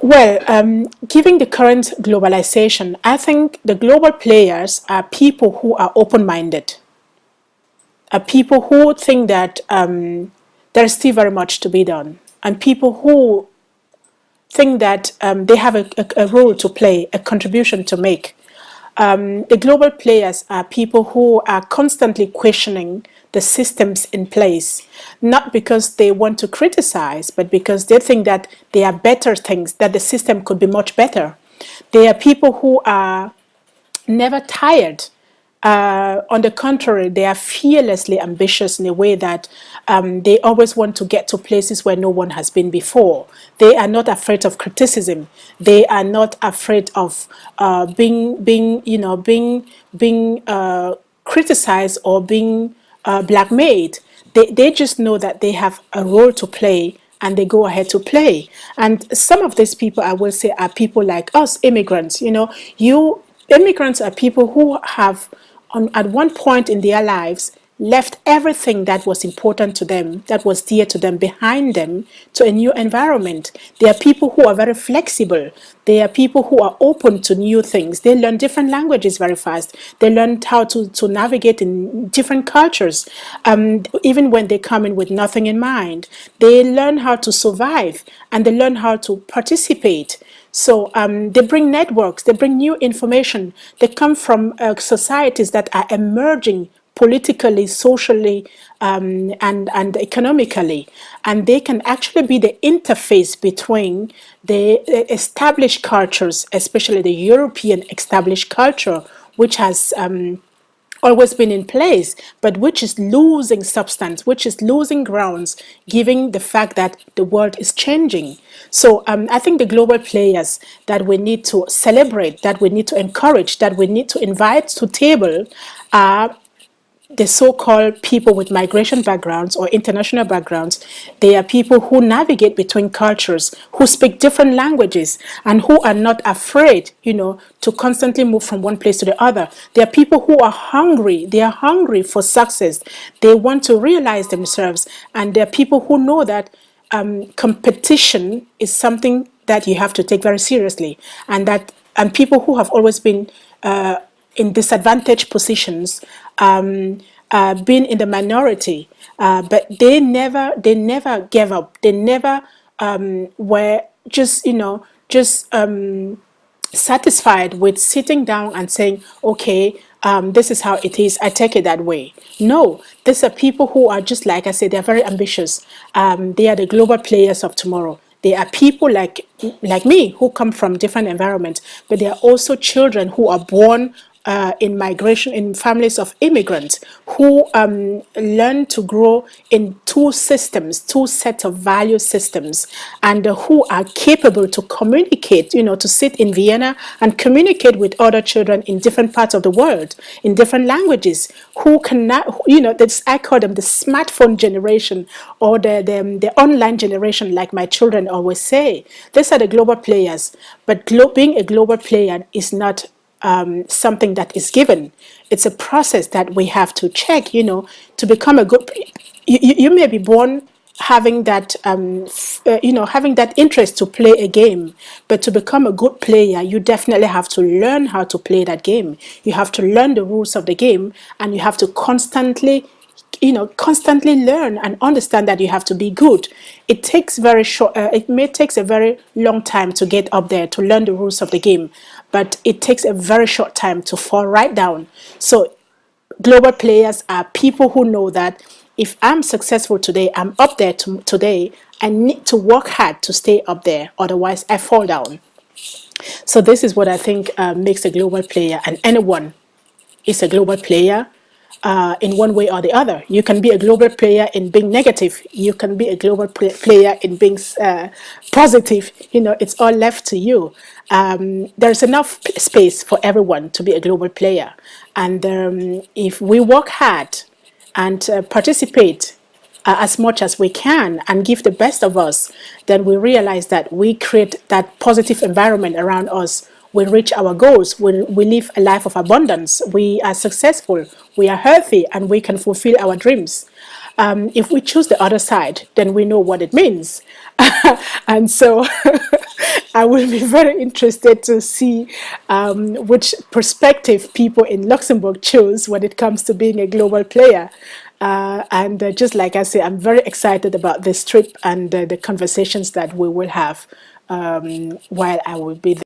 Well, given the current globalization, I think the global players are people who are open-minded, are people who think that there's still very much to be done, and people who think that they have a role to play, a contribution to make. The global players are people who are constantly questioning the systems in place, not because they want to criticize, but because they think that there are better things, that the system could be much better. They are people who are never tired. On the contrary, they are fearlessly ambitious in a way that they always want to get to places where no one has been before. They are not afraid of criticism. They are not afraid of being criticized or being blackmailed. They just know that they have a role to play and they go ahead to play. And some of these people, I will say, are people like us, immigrants. Immigrants are people who have, at one point in their lives, left everything that was important to them, that was dear to them, behind them to a new environment. They are people who are very flexible. They are people who are open to new things. They learn different languages very fast. They learn how to navigate in different cultures, even when they come in with nothing in mind. They learn how to survive and they learn how to participate. So they bring networks, they bring new information. They come from societies that are emerging politically, socially, and economically. And they can actually be the interface between the established cultures, especially the European established culture, which has always been in place, but which is losing substance, which is losing grounds, given the fact that the world is changing. So I think the global players that we need to celebrate, that we need to encourage, that we need to invite to table are the so-called people with migration backgrounds or international backgrounds. They are people who navigate between cultures, who speak different languages, and who are not afraid, to constantly move from one place to the other. They are people who are hungry. They are hungry for success. They want to realize themselves, and they are people who know that competition is something that you have to take very seriously, and people who have always been in disadvantaged positions, been in the minority, but they never gave up. They never were just satisfied with sitting down and saying, okay, this is how it is, I take it that way. No, these are people who are, just like I said, they're very ambitious. They are the global players of tomorrow. They are people like me who come from different environments, but they are also children who are born in migration, in families of immigrants, who learn to grow in two sets of value systems, and who are capable to communicate, to sit in Vienna and communicate with other children in different parts of the world, in different languages, who cannot, I call them the smartphone generation, or the online generation, like my children always say. These are the global players, but being a global player is not something that is given. It's a process that we have to check, to become a good. You may be born having that, having that interest to play a game, but to become a good player, you definitely have to learn how to play that game. You have to learn the rules of the game, and you have to constantly learn and understand that you have to be good. It takes it may take a very long time to get up there, to learn the rules of the game, but it takes a very short time to fall right down. So global players are people who know that if I'm successful today, I'm up there today, I need to work hard to stay up there, otherwise I fall down. So this is what I think makes a global player, and anyone is a global player in one way or the other. You can be a global player in being negative. You can be a global player in being positive. It's all left to you. There's enough space for everyone to be a global player. And if we work hard and participate as much as we can and give the best of us, then we realize that we create that positive environment around us. We reach our goals, we live a life of abundance, we are successful, we are healthy, and we can fulfill our dreams. If we choose the other side, then we know what it means. And so I will be very interested to see which perspective people in Luxembourg choose when it comes to being a global player. And just like I say, I'm very excited about this trip and the conversations that we will have while I will be there.